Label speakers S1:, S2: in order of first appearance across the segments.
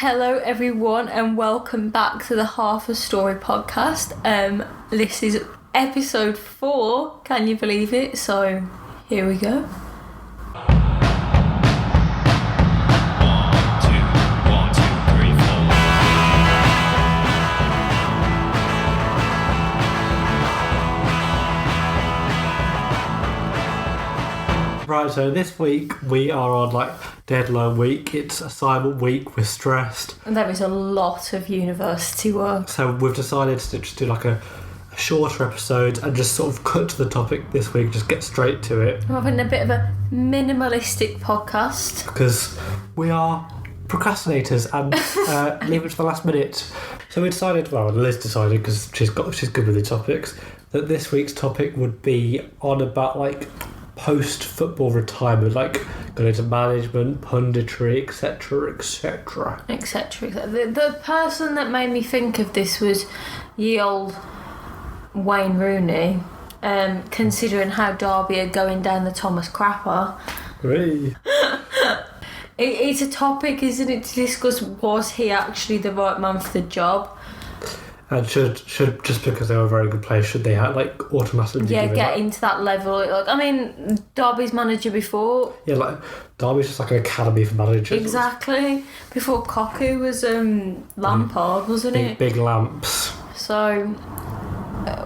S1: Hello everyone and welcome back to the Half a Story podcast. This is episode 4, can you believe it? So here we go.
S2: Right, so this week we are on deadline week. It's assignment week. We're stressed.
S1: And there is a lot of university work.
S2: So we've decided to just do a shorter episode and just sort of cut to the topic this week. Just get straight to it.
S1: We're having a bit of a minimalistic podcast
S2: because we are procrastinators and leave it to the last minute. So we decided, Liz decided because she's good with the topics, that this week's topic would be on about post-football retirement, going into management, punditry, etc.
S1: The person that made me think of this was ye old Wayne Rooney, considering how Derby are going down the Thomas Crapper.
S2: Really?
S1: It's a topic, isn't it, to discuss, was he actually the right man for the job?
S2: And should just because they were a very good player, should they automatically
S1: get into that level? Derby's manager before.
S2: Yeah, Derby's just an academy for managers.
S1: Exactly. Before Cocu was Lampard, wasn't it?
S2: Big lamps.
S1: So,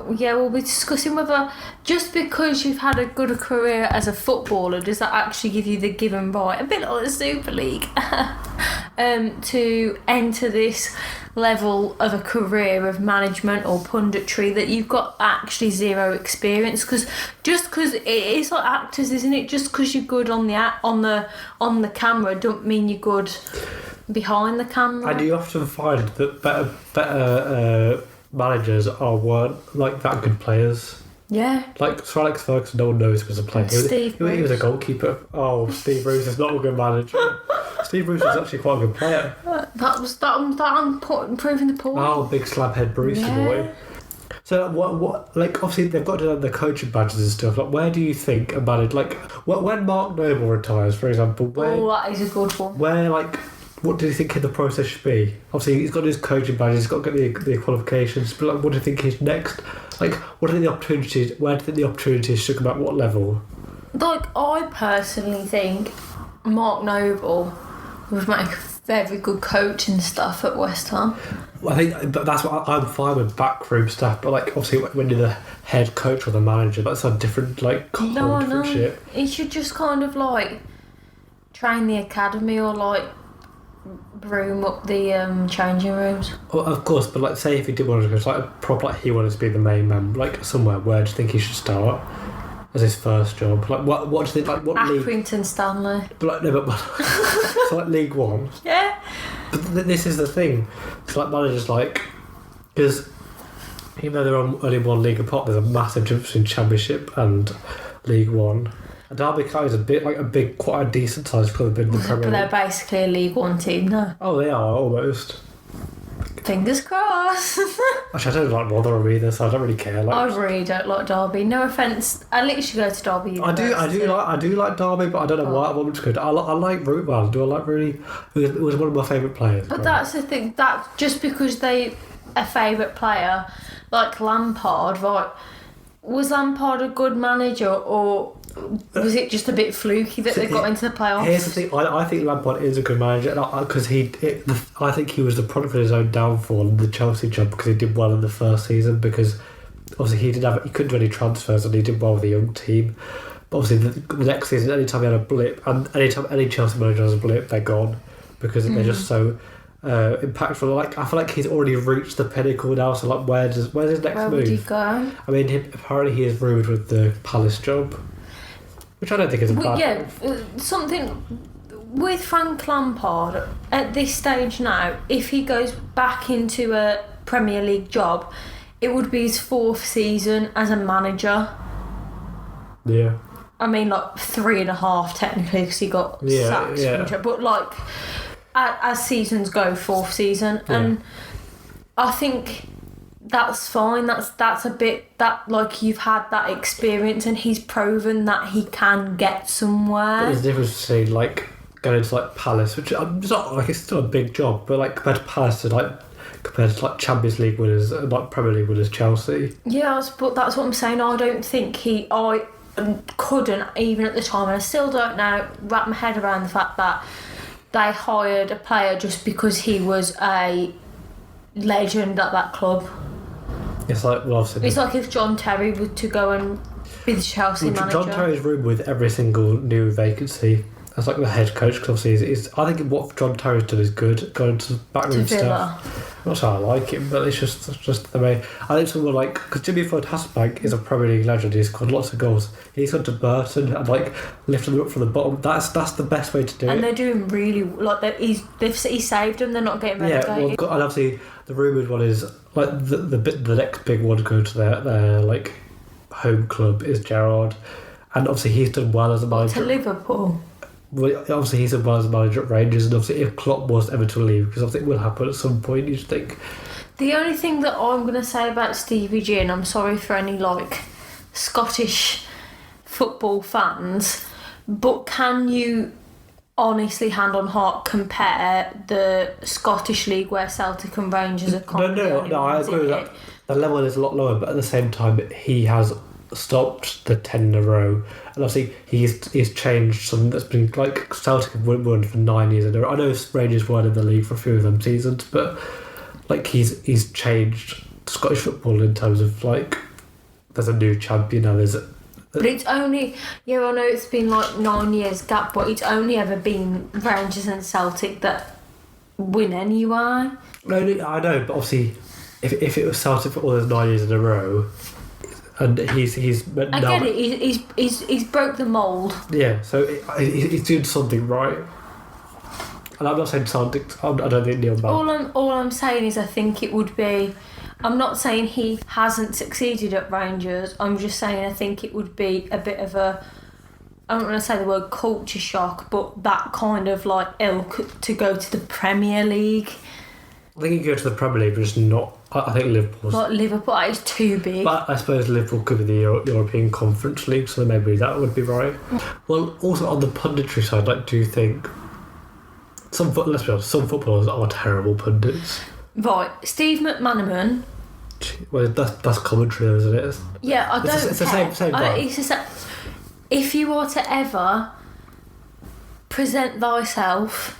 S1: we'll be discussing whether just because you've had a good career as a footballer, does that actually give you the given right, a bit like the Super League, to enter this level of a career of management or punditry that you've got actually zero experience? Because it is like actors, isn't it? Just because you're good on the camera don't mean you're good behind the camera.
S2: And you often find that better managers weren't that good players.
S1: Yeah.
S2: Sir Alex Ferguson, no one knows he was a player. He was a goalkeeper. Oh, Steve Bruce is not a good manager. Steve Bruce was actually quite a good player.
S1: I'm proving the point.
S2: Oh, big slabhead Brucey boy. So what obviously they've got to have the coaching badges and stuff. Where do you think a manager when Mark Noble retires, for example?
S1: That is a good one.
S2: Where what do you think the process should be? Obviously, he's got his coaching badges, he's got to get the qualifications, but what do you think is next? What are the opportunities? Where do you think the opportunities should come at what level?
S1: I personally think Mark Noble would make a very good coach and stuff at West Ham.
S2: Well, I think that's what I'm fine with backroom stuff, but obviously when you're the head coach or the manager, that's a different different shit.
S1: He should just kind of train the academy or broom up the changing rooms.
S2: Well, of course, but say if he did want to go he wanted to be the main man, somewhere, where do you think he should start as his first job? What do you think? What
S1: Accrington
S2: league?
S1: Stanley.
S2: But so League One.
S1: Yeah.
S2: But this is the thing. It's managers because even though they're only one league apart, there's a massive difference between Championship and League One. And Derby County is a bit, quite a decent sized club in the Premier League.
S1: But they're basically a League One team now.
S2: Oh, they are almost.
S1: Fingers crossed.
S2: Actually, I don't like Rotherham either, so I don't really care.
S1: I really don't like Derby. No offence. I literally go to Derby University.
S2: I do like Derby, but I don't know why I want to go. I like Root. Well, do I like Rooney? He was one of my favourite players.
S1: But that's the thing. That just because they a favourite player, like Lampard, right? Was Lampard a good manager, or was it just a bit fluky that they got into the playoffs?
S2: Here's the thing. I think Lampard is a good manager because I think he was the product of his own downfall in the Chelsea job because he did well in the first season because obviously he couldn't do any transfers and he did well with the young team. But obviously the next season, anytime he had a blip, and anytime any Chelsea manager has a blip, they're gone because they're just so impactful. I feel like he's already reached the pinnacle now. So where's his next move?
S1: Where would he go?
S2: I mean, apparently he is rumoured with the Palace job. Which I don't think is a bad move.
S1: Something with Frank Lampard at this stage now, if he goes back into a Premier League job, it would be his 4th season as a manager.
S2: Yeah.
S1: I mean, 3.5 technically because he got sacked.
S2: Yeah.
S1: But as seasons go, 4th season.
S2: Yeah.
S1: And I think that's fine. That's a bit that you've had that experience and he's proven that he can get somewhere.
S2: But there's a difference between going to like Palace, which it's not like it's still a big job, but like compared to Palace, compared to like Champions League winners, like Premier League winners, Chelsea.
S1: Yeah, but that's what I'm saying. I don't think I couldn't even at the time, and I still don't know, wrap my head around the fact that they hired a player just because he was a legend at that club.
S2: It's like, well, obviously,
S1: it's like if John Terry were to go and be the Chelsea manager.
S2: John Terry's room with every single new vacancy as like the head coach, because obviously I think what John Terry's done is good, going to backroom stuff. I'm not saying I like him, but it's just the way. I think someone like, because Jimmy Floyd Hasselbank is a Premier League legend, he's scored lots of goals. He's gone to Burton and like lifted them up from the bottom. That's the best way to do it.
S1: And they're doing really like he saved them. They're not getting relegated.
S2: Yeah, well, and obviously the rumoured one is like the next big one to go to their like home club is Gerrard, and obviously he's done well as a manager.
S1: To Liverpool.
S2: Well, obviously he's done well as a manager at Rangers, and obviously if Klopp was ever to leave, because obviously it will happen at some point, you'd think.
S1: The only thing that I'm going to say about Stevie G, and I'm sorry for any like Scottish football fans, but can you honestly, hand on heart, compare the Scottish League where Celtic and Rangers are currently?
S2: No, I agree with that. The level is a lot lower, but at the same time, he has stopped the 10 in a row, and obviously he's changed something that's been like Celtic have won for 9 years in a row. I know Rangers won in the league for a few of them seasons, but like he's changed Scottish football in terms of like there's a new champion now.
S1: But it's only, I know it's been like 9 years gap, but it's only ever been Rangers and Celtic that win anyway.
S2: No, I know, but obviously if it was Celtic for all those 9 years in a row, and he's
S1: I get it. He's broke the mould.
S2: Yeah, so he's doing something right. And I'm not saying Celtic. I don't think Neil Bell.
S1: All I'm saying is I think it would be. I'm not saying he hasn't succeeded at Rangers. I'm just saying I think it would be a bit of a. I don't want to say the word culture shock, but that kind of like ilk to go to the Premier League.
S2: I think you go to the Premier League, but it's not. I think Liverpool's...
S1: Like Liverpool is too big.
S2: But I suppose Liverpool could be the European Conference League, so maybe that would be right. Well, also on the punditry side, like, do you think... let's be honest, some footballers are terrible pundits.
S1: Right, Steve McManaman...
S2: Well, that's commentary, isn't it?
S1: Yeah, I don't care.
S2: It's the same vibe.
S1: If you are to ever present thyself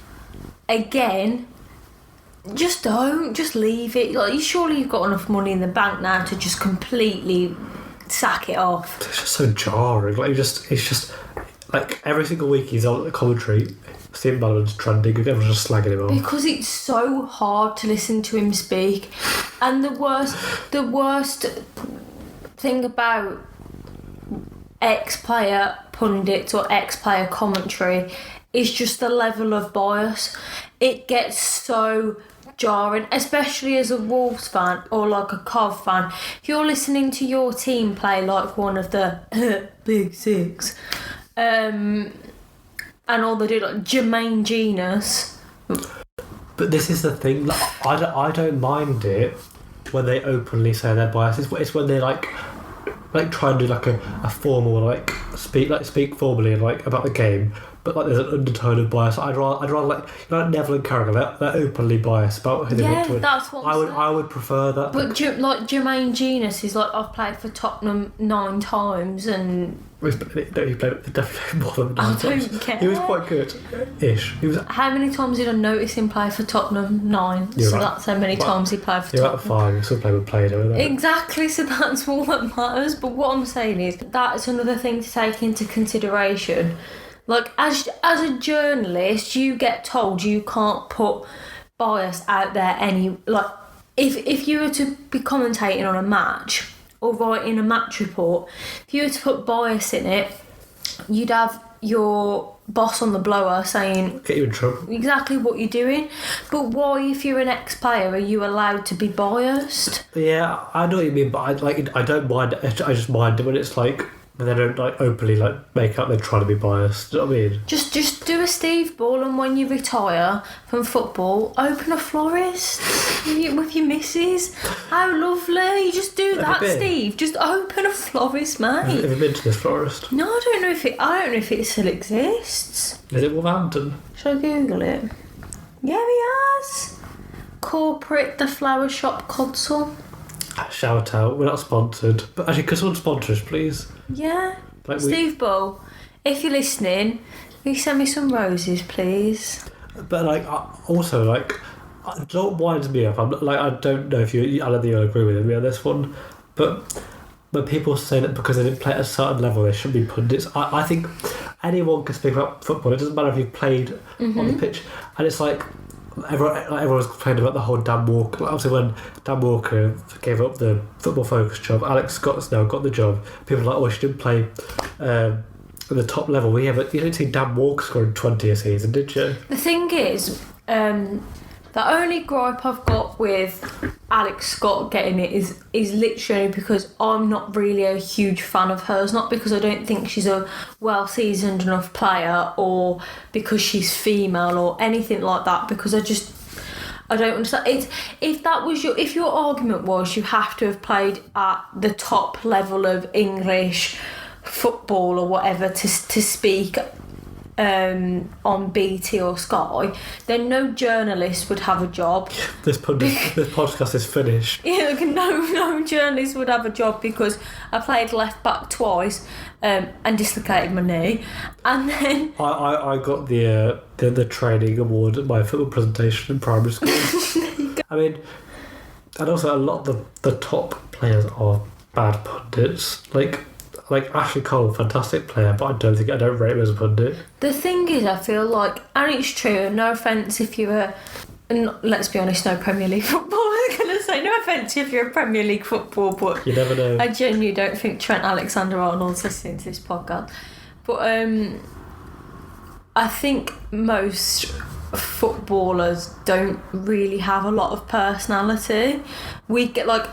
S1: again... Just leave it. Like, surely you've got enough money in the bank now to just completely sack it off.
S2: It's just so jarring. Like, it's just like every single week he's on the commentary. Steve Ballard's trending. Everyone's just slagging him off
S1: because it's so hard to listen to him speak. And the worst thing about ex-player pundits or ex-player commentary is just the level of bias. It gets so jarring, especially as a Wolves fan or like a Cov fan. If you're listening to your team play like one of the Big Six, and all they do like Jermaine Genius.
S2: But this is the thing. Like, I don't mind it when they openly say their biases. It's when they like try and do like a formal like speak formally like about the game. But like there's an undertone of bias. I'd rather like Neville and Carragher, they're openly biased about who they want to win.
S1: That's what
S2: I would prefer that.
S1: But like Jermaine Genius is like, I've played for Tottenham 9 times and
S2: he played definitely more than 9 times.
S1: I don't care.
S2: He was quite good-ish.
S1: How many times did I notice him play for Tottenham? 9. That's how many times he played for Tottenham.
S2: About 5. He still played over there.
S1: Exactly. So that's all that matters. But what I'm saying is that's another thing to take into consideration. Like, as a journalist, you get told you can't put bias out there like, if you were to be commentating on a match or writing a match report, if you were to put bias in it, you'd have your boss on the blower saying...
S2: Get you in trouble.
S1: Exactly what you're doing. But why, if you're an ex-player, are you allowed to be biased?
S2: Yeah, I know what you mean, but I don't mind it. I just mind it when it's like... but they don't like openly like make out they're trying to be biased. Do you know what I mean?
S1: Just do a Steve Ball, and when you retire from football, open a florist with your missus. How lovely! Just do that, Steve. Just open a florist, mate.
S2: Have you been to this florist?
S1: No, I don't know if it still exists.
S2: Is it Wolverhampton?
S1: Shall I Google it? Yeah, he has. Corporate The Flower Shop Console.
S2: Shout out. We're not sponsored, but actually, could someone sponsor us, please?
S1: Yeah.
S2: Like
S1: Steve Ball, if you're listening, will you send me some roses, please?
S2: But like, also like, it winds me up. I'm like, I don't know if you. I don't think you'll agree with me on this one, but when people say that because they didn't play at a certain level, they shouldn't be pundits. I think anyone can speak about football. It doesn't matter if you've played on the pitch, and it's like. Everyone was complaining about the whole Dan Walker. Like, obviously, when Dan Walker gave up the Football Focus job, Alex Scott's now got the job. People are like, oh, she didn't play at the top level. You didn't see Dan Walker scoring 20 a season, did you?
S1: The thing is, the only gripe I've got with Alex Scott getting it is literally because I'm not really a huge fan of hers. Not because I don't think she's a well-seasoned enough player or because she's female or anything like that, because I don't understand. If your argument was you have to have played at the top level of English football or whatever to speak on BT or Sky, then no journalist would have a job.
S2: This podcast is finished.
S1: Yeah, no journalist would have a job because I played left back twice and dislocated my knee, and then
S2: I got the training award at my football presentation in primary school. I mean, and also a lot of the top players are bad pundits. Like Ashley Cole, fantastic player, but I don't rate him as a pundit.
S1: The thing is, I feel like, and it's true, no offence if you're let's be honest, no Premier League football. I was going to say, no offence if you're a Premier League football, but
S2: you never know.
S1: I genuinely don't think Trent Alexander-Arnold's listening to this podcast. But I think most footballers don't really have a lot of personality. We get like,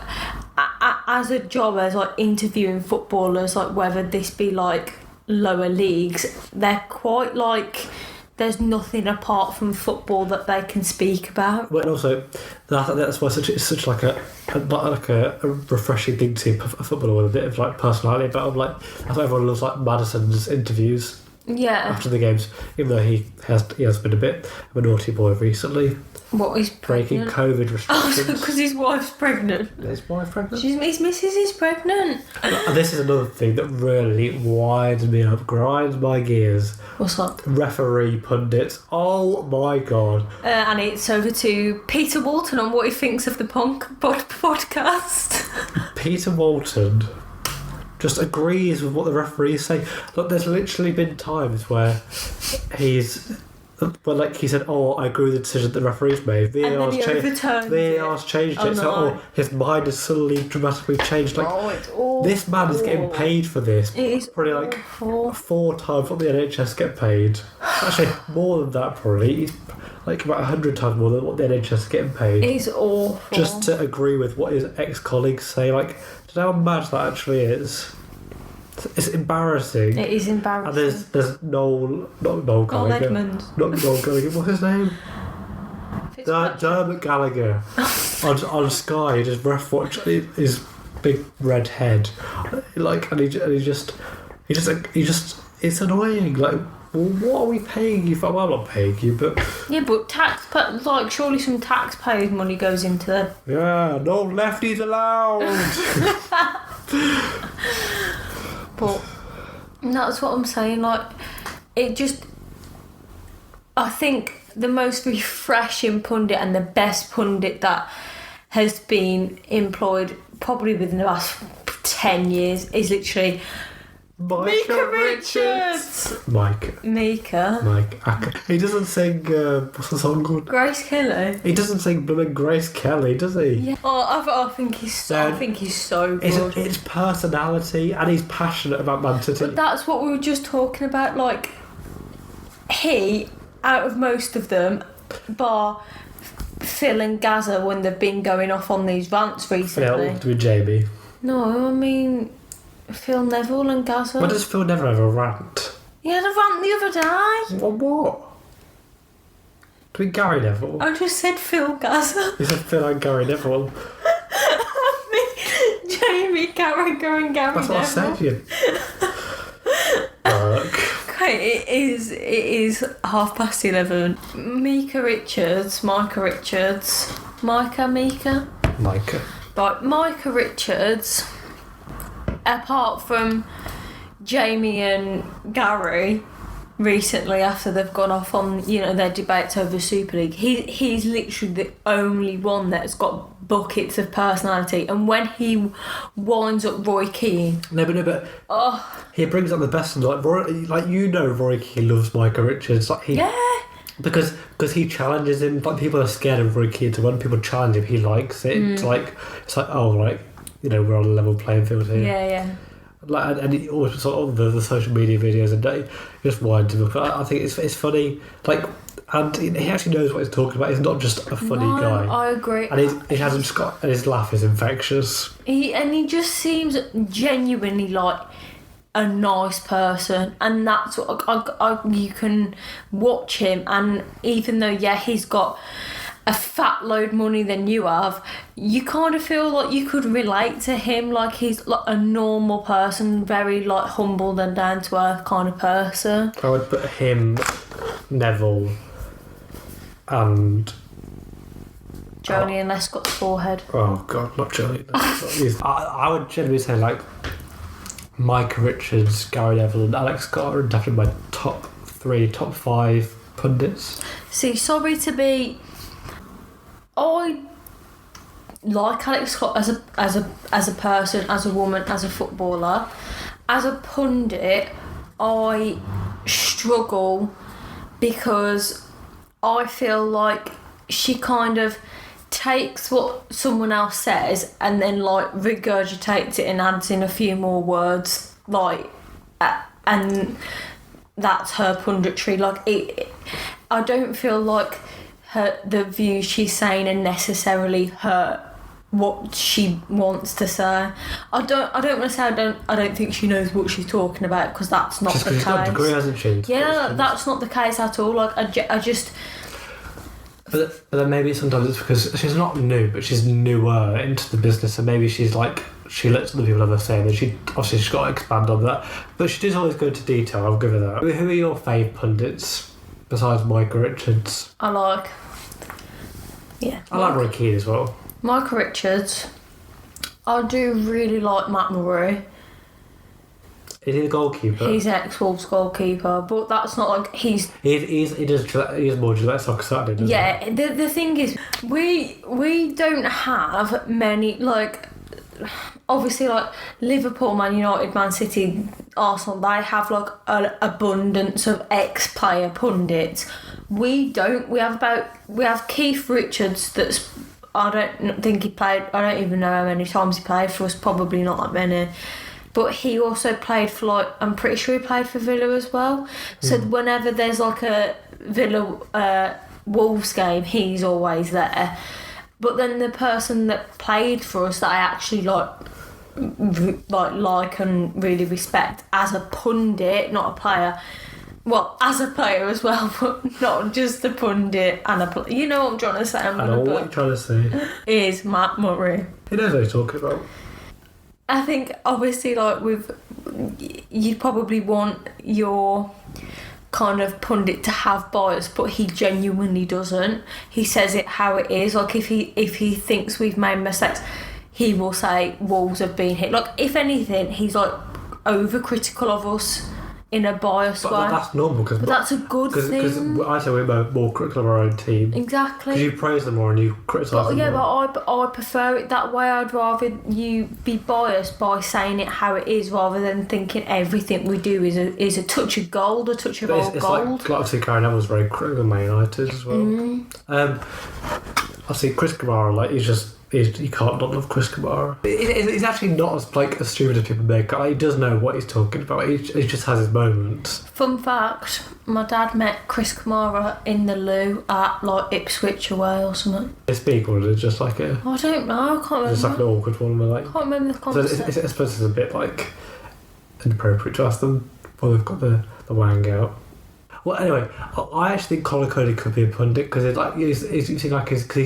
S1: as a job, as like interviewing footballers, like whether this be like lower leagues, they're quite like, there's nothing apart from football that they can speak about.
S2: Well, and also that's why it's such like a refreshing thing to see a footballer with a bit of like personality about him. Like that's why everyone loves like Maddison's interviews.
S1: Yeah.
S2: After the games, even though he has been a bit of a naughty boy recently.
S1: What, he's
S2: breaking COVID restrictions?
S1: Oh, because his wife's pregnant.
S2: His wife pregnant?
S1: His missus is pregnant.
S2: And this is another thing that really winds me up, grinds my gears.
S1: What's that?
S2: Referee pundits. Oh my god.
S1: And it's over to Peter Walton on what he thinks of the podcast.
S2: Peter Walton just agrees with what the referees say. Look, there's literally been times where like he said, oh, I agree with the decision that the referees made. VAR's changed it. So his mind has suddenly dramatically changed. Like this man is getting paid for this.
S1: It is
S2: probably like 4 times what the NHS get paid. Actually, more than that probably. He's like about 100 times more than what the NHS is getting paid.
S1: It is awful.
S2: Just to agree with what his ex-colleagues say. Like, do you know how mad that actually is? It's embarrassing.
S1: It is embarrassing.
S2: And there's Noel Gallagher.
S1: Edmund.
S2: Not Noel Gallagher. What's his name? Dermot Gallagher. on Sky, just ref watch his big red head. Like, and he just it's annoying. Like, well, what are we paying you for? Well, I'm not paying you, but
S1: yeah, but like surely some taxpayers' money goes into them.
S2: Yeah, no lefties allowed.
S1: But that's what I'm saying. Like, I think the most refreshing pundit and the best pundit that has been employed probably within the last 10 years is literally Mika Richards.
S2: Mike. He doesn't sing. What's the song called?
S1: Grace Kelly.
S2: He doesn't sing blooming Grace Kelly, does he?
S1: Yeah. Oh, I think he's so good.
S2: It's personality, and he's passionate about Man City.
S1: But that's what we were just talking about. Like, he, out of most of them, bar Phil and Gaza when they've been going off on these rants recently.
S2: Phil with Jamie.
S1: No, I mean Phil Neville and Gazza.
S2: When does Phil never have a rant?
S1: He had a rant the other day.
S2: What? Between Gary Neville?
S1: I just said Phil Gazza.
S2: You said Phil and Gary Neville.
S1: Jamie Carragher and Gary
S2: That's what I
S1: Neville.
S2: said to you.
S1: Okay, it is 11:30. Micah Richards. Right, Micah Richards, apart from Jamie and Gary recently after they've gone off on, their debates over the Super League, he's literally the only one that's got buckets of personality. And when he winds up Roy Keane...
S2: No, but he brings up the best. Roy Keane loves Micah Richards. Because he challenges him. Like, people are scared of Roy Keane, so when people challenge him, he likes it. It's like, we're on a level playing field here.
S1: Yeah.
S2: And he always sort of the social media videos and he just winds him up. I think it's funny. And he actually knows what he's talking about. He's not just a funny guy.
S1: I agree.
S2: And he hasn't just got, and his laugh is infectious.
S1: He just seems genuinely like a nice person, and that's what you can watch him. And even though he's got a fat load money than you have, you kind of feel like you could relate to him. Like, he's like a normal person, very like humble and down to earth kind of person.
S2: I would put him, Neville, and
S1: Joni and Lescott's forehead.
S2: Oh God, not Joni. I would generally say like Micah Richards, Gary Neville, and Alex Scott are definitely my top 5 pundits.
S1: See, sorry to be. I like Alex Scott as a person, as a woman, as a footballer. As a pundit, I struggle because I feel like she kind of takes what someone else says and then like regurgitates it and adds in a few more words, and that's her punditry. I don't feel like the views she's saying are necessarily what she wants to say. I don't want to say I don't think she knows what she's talking about, because that's not the case.
S2: She's got a degree, hasn't she?
S1: Yeah, that's not the case at all. I just.
S2: But then maybe sometimes it's because she's not new, but she's newer into the business, and maybe she's like, she lets other people have a say, and she's got to expand on that. But she does always go into detail, I'll give her that. Who are your fave pundits besides Micah Richards?
S1: I like
S2: Roy Keane as well.
S1: Micah Richards. I do really like Matt Murray.
S2: Is he the goalkeeper?
S1: He's ex-Wolves goalkeeper, but that's not like he's
S2: more Gillette Soccer Saturday, doesn't he?
S1: Yeah, the thing is, we don't have many, like, obviously, like Liverpool, Man United, Man City, Arsenal, they have like an abundance of ex-player pundits. We don't. We have Keith Richards. That's, I don't think he played. I don't even know how many times he played for us. Probably not that many. But he also played for, like, I'm pretty sure he played for Villa as well. So whenever there's like a Villa Wolves game, he's always there. But then the person that played for us that I actually like and really respect as a pundit, not a player. Well, as a player as well, but not just a pundit and a player. You know what I'm trying to say?
S2: I know what you're trying to say.
S1: Is Matt Murray.
S2: He knows what he's talking about.
S1: I think, obviously, like, you'd probably want your kind of pundit to have bias, but he genuinely doesn't. He says it how it is. Like, if he thinks we've made mistakes, he will say Wolves have been hit. Like, if anything, he's like overcritical of us in a biased way.
S2: That's normal, because
S1: that's a good thing.
S2: Because I say we're more critical of our own team.
S1: Exactly.
S2: Because you praise them more and you criticise them more.
S1: Yeah, but I prefer it that way. I'd rather you be biased by saying it how it is, rather than thinking everything we do is a touch of gold, a touch of old gold.
S2: Like obviously Karen Neville's very critical of Man United as well. Obviously Chris Kamara, like, you can't not love Chris Kamara. He's actually not as stupid as people make. He does know what he's talking about. He just has his moments.
S1: Fun fact: my dad met Chris Kamara in the loo at like Ipswich away or something.
S2: It's big, or is it just like a?
S1: I don't know. I can't remember.
S2: It's like an awkward one. I
S1: can't remember the conversation.
S2: I suppose it's a bit like inappropriate to ask them while they've got the wang out. Well, anyway, I actually think Conor Cody could be a pundit because he's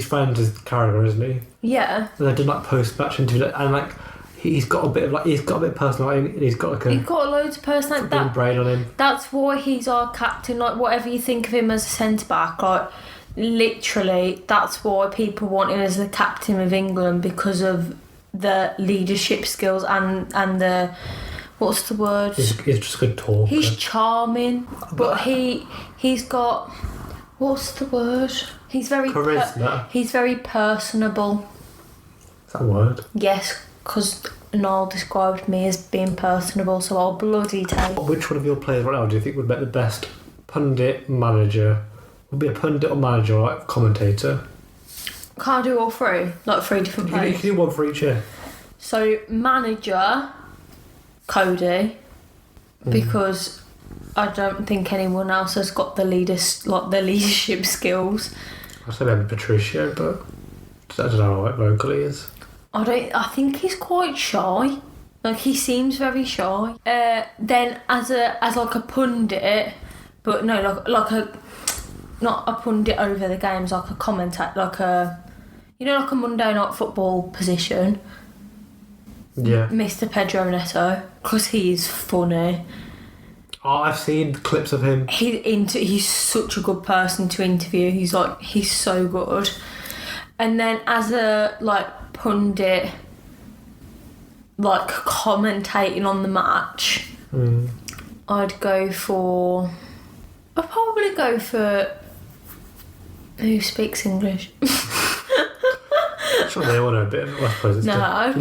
S2: friends with Carragher, isn't he?
S1: Yeah.
S2: And they did like post-match interview, and like he's got a bit of personality, and he's got
S1: loads of personality.
S2: That brain on him.
S1: That's why he's our captain. Like, whatever you think of him as a centre back, like literally, that's why people want him as the captain of England, because of the leadership skills and the. What's the word?
S2: He's just a good talker.
S1: He's charming, but he's got. What's the word? He's very
S2: charisma.
S1: He's very personable.
S2: Is that a word?
S1: Yes, because Niall described me as being personable, so I'll bloody take.
S2: Which one of your players right now do you think would make the best pundit manager? Would be a pundit or manager or like commentator?
S1: Can't I do all three? Like 3 different players?
S2: You can do one for each year.
S1: So manager. Cody, because I don't think anyone else has got the leadership skills.
S2: I say maybe Patricio, but I don't know what vocal he is.
S1: I think he's quite shy. Like, he seems very shy. Then as like a pundit, but no, like a not a pundit over the games, like a commentator, like a like a Monday Night Football position.
S2: Yeah.
S1: Mr. Pedro Neto, because he's funny.
S2: Oh, I've seen clips of him.
S1: He's such a good person to interview. He's so good. And then as a like pundit, like commentating on the match, I'd probably go for who speaks English.
S2: Sure, they want a bit of it, I suppose.
S1: I'd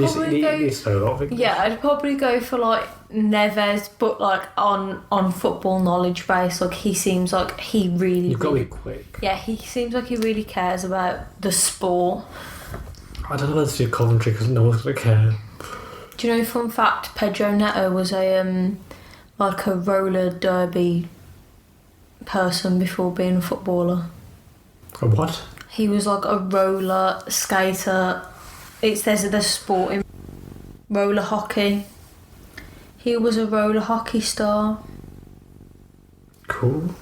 S1: probably go for like Neves, but like on football knowledge base. Like, he seems like he really.
S2: You've got to be quick.
S1: Yeah, he seems like he really cares about the sport.
S2: I don't know whether to do commentary because no one's going to care.
S1: Do you know, fun fact, Pedro Neto was a like a roller derby person before being a footballer.
S2: A what?
S1: He was like a roller skater. It says the sport in roller hockey. He was a roller hockey star.
S2: Cool.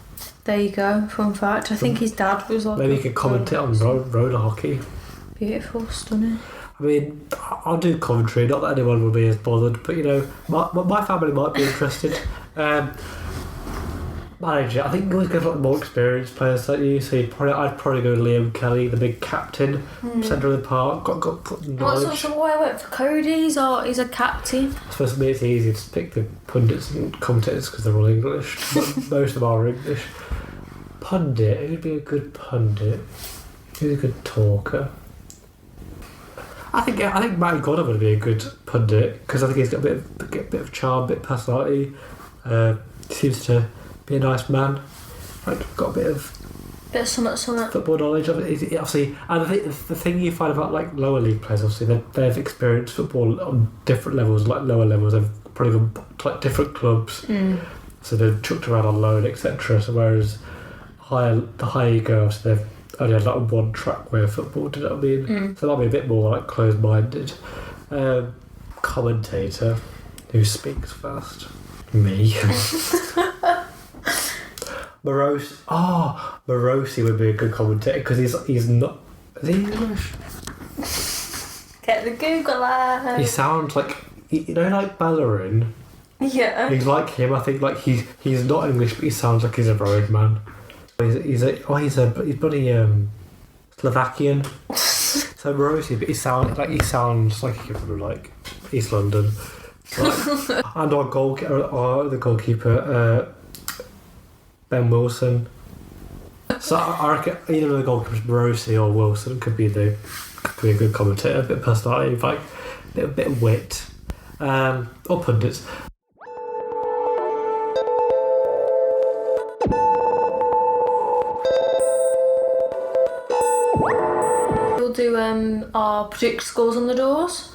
S1: There you go, fun fact. I think his dad was like...
S2: Maybe you could commentate on roller hockey.
S1: Beautiful, stunning.
S2: I mean, I'll do commentary, not that anyone will be as bothered, but my family might be interested. Manager, I think you always go for like more experienced players like you. So I'd probably go Liam Kelly, the big captain, centre of the park. Got knowledge.
S1: So why I went for Cody? He's a captain.
S2: I suppose for me it's easy to pick the pundits and commentators because they're all English. But most of them are English. Pundit, who'd be a good pundit? Who's a good talker? I think Matty Godden would be a good pundit because I think he's got a bit of charm, a bit of personality. Seems to be a nice man. Like, got a bit of
S1: something.
S2: Football knowledge of it. Obviously, and I think the thing you find about like lower league players, obviously, they've experienced football on different levels, like lower levels. They've probably gone to like different clubs, so they've chucked around on loan, etc. So whereas the higher you go, obviously they've only had like one track way of football. Do you know what I mean? So they'll be a bit more like closed-minded. Commentator who speaks fast. Me. Morosi would be a good commentator because he's not. Is he English?
S1: Get the Google out.
S2: He sounds like like Bellerin.
S1: Yeah.
S2: He's like him. I think like he's not English, but he sounds like he's a road man. He's bloody Slovakian. So Morosi, but he sounds like he could from like East London. Like, and our goalkeeper. Ben Wilson. So I reckon either of the goalkeepers, Morosi or Wilson, could be a good commentator, a bit of personality, like a bit of wit, or pundits.
S1: We'll do our predict scores on the doors.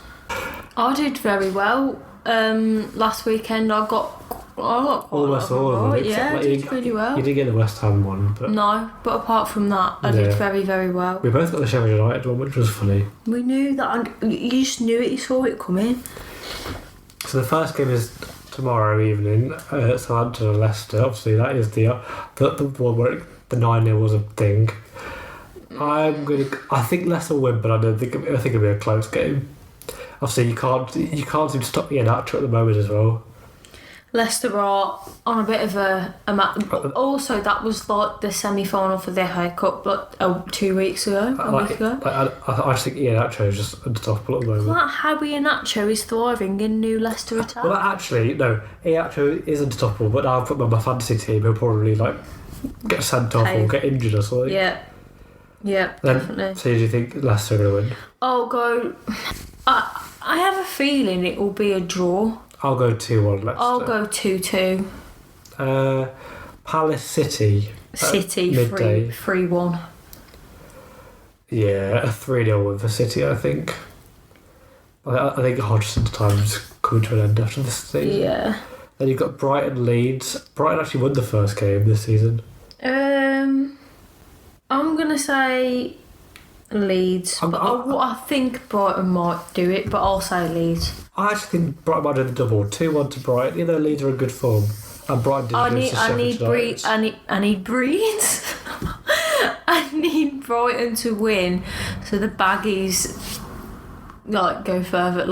S1: I did very well. Last weekend I got
S2: almost all of them.
S1: Yeah, I did really well.
S2: You did get the West Ham one, but
S1: but apart from that, I did very, very well.
S2: We both got the Sheffield United one, which was funny.
S1: We knew that. You just knew it. You saw it coming.
S2: So the first game is tomorrow evening, Southampton and Leicester. Obviously, that is the one where the 9-0 was a thing. I think Leicester will win, but I think it'll be a close game. Obviously, you can't seem to stop Iheanacho at the moment as well.
S1: Leicester are on a bit of a also, that was like the semi-final for the FA Cup 2 weeks ago, a week ago.
S2: I just think Iheanacho is just unstoppable at the moment.
S1: Like how Iheanacho is thriving in new Leicester attack.
S2: Well, actually, no, Iheanacho is unstoppable, but I'll put him on my fantasy team. He'll probably get sent off or get injured or something.
S1: Yeah, definitely.
S2: So do you think Leicester are going to win?
S1: I'll go. I have a feeling it will be a draw.
S2: I'll go 2-1 Leicester.
S1: I'll go 2-2.
S2: Palace City.
S1: City
S2: midday.
S1: 3-1.
S2: Yeah, a 3-0 win for City, I think. I think Hodgson's time's coming to an end after this season.
S1: Yeah.
S2: Then you've got Brighton Leeds. Brighton actually won the first game this season.
S1: I'm gonna say Leeds, but I think Brighton might do it, but I'll say Leeds.
S2: I actually think Brighton might do the double. 2-1 to Brighton. You know, Leeds are in good form. And Brighton did lose to Sheffield United.
S1: I need Breeds. I need Brighton to win, so the baggies go further.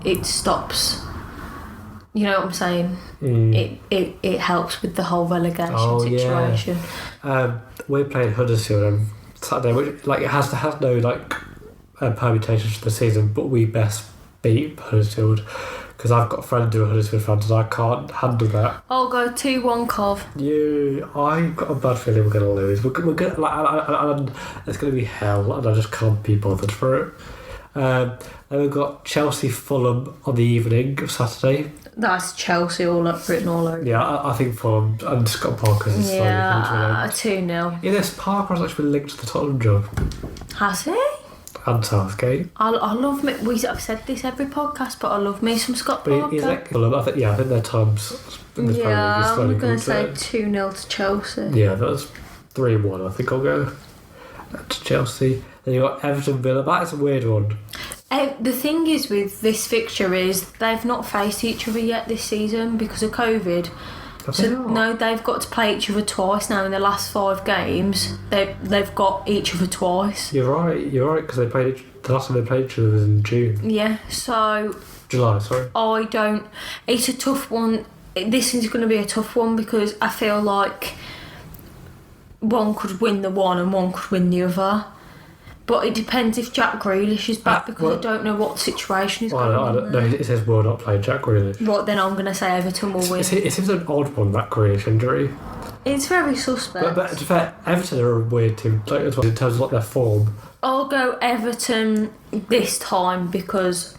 S1: It stops. You know what I'm saying? It helps with the whole relegation situation.
S2: Yeah. We're playing Huddersfield on Saturday, which it has no permutations for the season, but we best beat Huddersfield because I've got a friend who are Huddersfield fans and I can't handle that.
S1: I'll go 2-1 Cov.
S2: I've got a bad feeling we're going to lose. We're going and it's going to be hell, and I just can't be bothered for it. Then we've got Chelsea Fulham on the evening of Saturday.
S1: That's Chelsea written all over.
S2: Yeah, I think Fulham and Scott Parker's is slowly coming to an end.
S1: 2-0.
S2: Yeah, this Parker has actually been linked to the Tottenham job.
S1: Has he?
S2: And Southgate.
S1: I love me. I've said this every podcast, but I love me some Scott Parker.
S2: He's Fulham. I think their times in the Premier League is slowly
S1: I'm going to say
S2: end.
S1: 2-0 to Chelsea.
S2: Yeah, that's 3-1. I think I'll go to Chelsea. Then you got Everton Villa. That's a weird one.
S1: The thing is with this fixture is they've not faced each other yet this season because of COVID. No, they've got to play each other twice now in the last 5 games. They've got each other twice.
S2: You're right, because the last time they played each other was in June.
S1: Yeah, so...
S2: July, sorry.
S1: It's a tough one. This is going to be a tough one because I feel like one could win the one and one could win the other. But it depends if Jack Grealish is back because I don't know what situation he's going on.
S2: No, it says will not play Jack Grealish.
S1: Right, then I'm going to say Everton will win.
S2: It seems an odd one, that Grealish injury.
S1: It's very suspect.
S2: But to be fair, Everton are a weird team as well in terms of their form.
S1: I'll go Everton this time because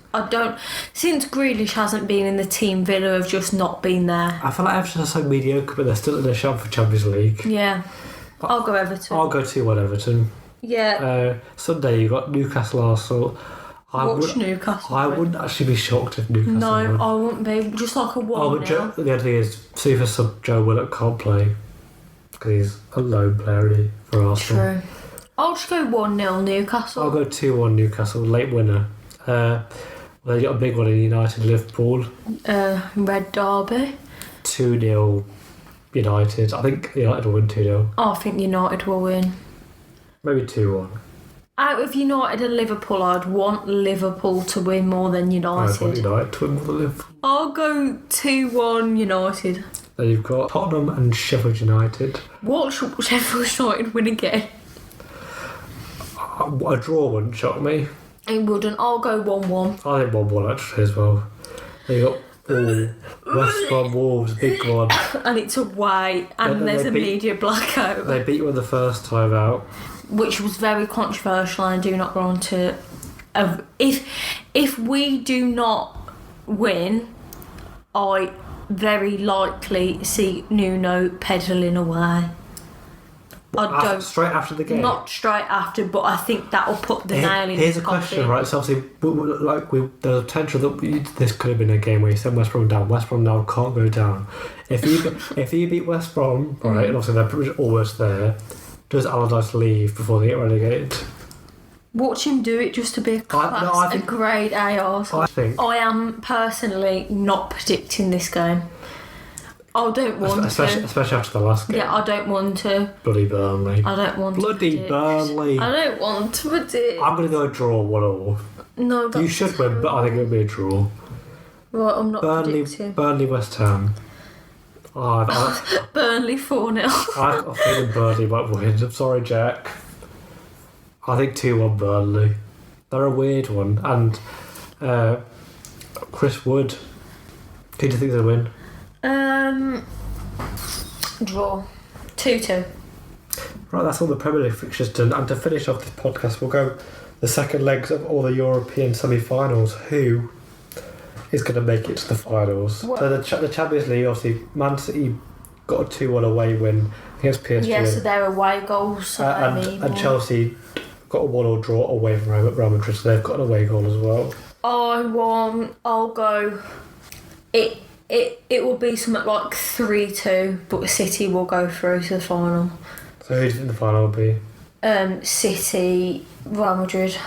S1: since Grealish hasn't been in the team, Villa have just not been there.
S2: I feel like Everton are so mediocre, but they're still in the shop for Champions League.
S1: Yeah. I'll go Everton.
S2: I'll go 2-1 Everton.
S1: Yeah.
S2: Sunday you got Newcastle Arsenal.
S1: Newcastle.
S2: I wouldn't actually be shocked if Newcastle
S1: No,
S2: won.
S1: I wouldn't be. Just like a 1-0.
S2: The other thing is, see if Joe Willock can't play because he's a lone player really for Arsenal.
S1: True. I'll just go 1-0 Newcastle.
S2: I'll go 2-1 Newcastle, late winner. Well, you got a big one in United Liverpool.
S1: Red Derby.
S2: 2-0 United. I think United will win 2-0.
S1: I think United will win.
S2: Maybe 2-1.
S1: Out of United and Liverpool, I'd want Liverpool to win more than United.
S2: I'd want United to win more than Liverpool.
S1: I'll go 2-1 United.
S2: Then you've got Tottenham and Sheffield United.
S1: What should Sheffield United win again?
S2: A draw wouldn't shock me.
S1: It wouldn't. I'll go 1-1.
S2: I think 1-1 actually as well. Then you got West Brom Wolves, big one.
S1: And it's away, and there's a media blackout.
S2: They beat one the first time out.
S1: Which was very controversial, and I do not go on to... If we do not win, I very likely see Nuno pedalling away.
S2: Straight after the game?
S1: Not straight after, but I think that will put the nail in
S2: Here's
S1: his
S2: a question,
S1: coffin.
S2: right? So obviously, there's potential that this could have been a game where you send West Brom down. West Brom now can't go down. If you beat West Brom, right, and obviously they're pretty much almost there, does Allardyce leave before they get relegated?
S1: Watch him do it just to be a class, a grade A arsehole. I am personally not predicting this game. I don't want to.
S2: Especially after the last game.
S1: Yeah, I don't want to.
S2: Bloody Burnley.
S1: I don't want
S2: Bloody
S1: to.
S2: Burnley.
S1: I don't want to predict.
S2: I'm going to go draw 1-1.
S1: No,
S2: you should win, but I think it'll be a draw.
S1: Right, I'm not predicting.
S2: Burnley, West Ham.
S1: Burnley 4-0.
S2: I think Burnley might win. I'm sorry, Jack. I think 2-1 Burnley. They're a weird one. And Chris Wood. Who do you think they'll win?
S1: Draw. 2-2.
S2: Right, that's all the Premier League fixtures done. And to finish off this podcast, we'll go the second legs of all the European semi-finals. Who is going to make it to the finals?
S1: What?
S2: So the Champions League, obviously, Man City got a 2-1 away win against PSG.
S1: Yeah, so they're away goals.
S2: And Chelsea got a 1-1 draw away from Real Madrid, so they've got an away goal as well.
S1: I'll go. It will be something like 3-2, but City will go through to the final.
S2: So who do you think the final will be?
S1: City, Real Madrid.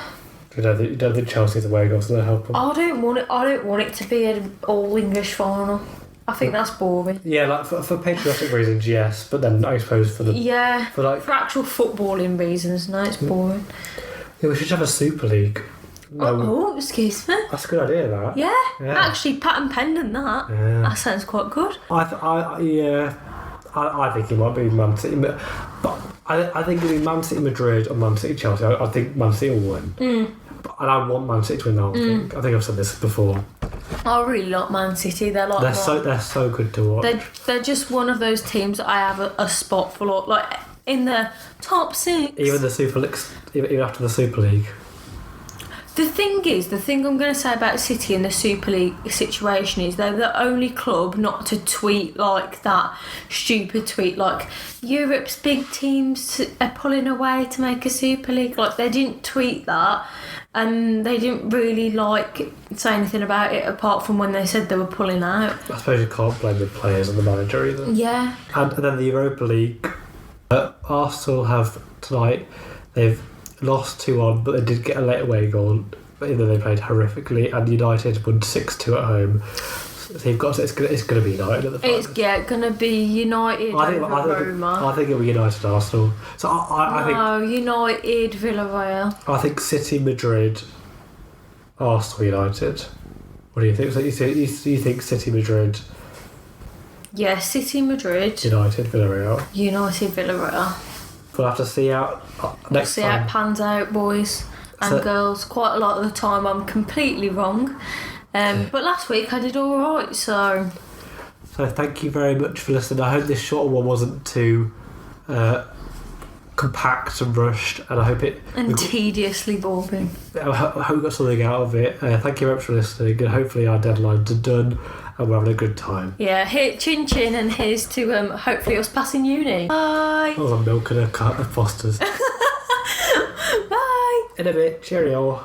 S2: You don't think Chelsea's away goal, so they'll help them?
S1: I don't want it to be an all English final. I think that's boring.
S2: Yeah, like for patriotic reasons, yes, but then I suppose for
S1: actual footballing reasons, no, it's boring.
S2: Yeah, we should have a Super League.
S1: Oh, excuse me.
S2: That's a good idea, that.
S1: Yeah. Actually, patent pending that. Yeah. That sounds quite good.
S2: I think it might be Man City, but I think it'll be Man City Madrid or Man City Chelsea. I think Man City will win. And I want Man City to win the whole thing. I think I've said this before.
S1: I really like Man City. They're
S2: so good to watch.
S1: They're just one of those teams that I have a spot for, like in the top 6.
S2: Even the Super League, even after the Super League.
S1: The thing I'm going to say about City in the Super League situation is they're the only club not to tweet like that stupid tweet, like Europe's big teams are pulling away to make a Super League. Like, they didn't tweet that, and they didn't really say anything about it apart from when they said they were pulling out.
S2: I suppose you can't blame the players and the manager either.
S1: Yeah.
S2: And then the Europa League, Arsenal have tonight, they've lost 2-1, but they did get a late away goal, even though they played horrifically, and United won 6-2 at home. So you've got it's going to be United at the final. It's
S1: going to be United over Roma.
S2: I think it'll be United Arsenal. So I think
S1: United Villarreal.
S2: I think City Madrid, Arsenal United. What do you think? So you think City Madrid?
S1: Yeah, City Madrid.
S2: United Villarreal. We'll have to see out next time. See how
S1: it pans out, boys and girls. Quite a lot of the time I'm completely wrong. But last week I did alright, so
S2: thank you very much for listening. I hope this shorter one wasn't too compact and rushed, and I hope
S1: tediously boring.
S2: I hope we got something out of it. Thank you very much for listening, and hopefully our deadlines are done and we're having a good time.
S1: Yeah, chin chin, and here's to hopefully us passing uni. Bye.
S2: I was on milk and a cart of Fosters.
S1: Bye.
S2: In a bit, cheerio.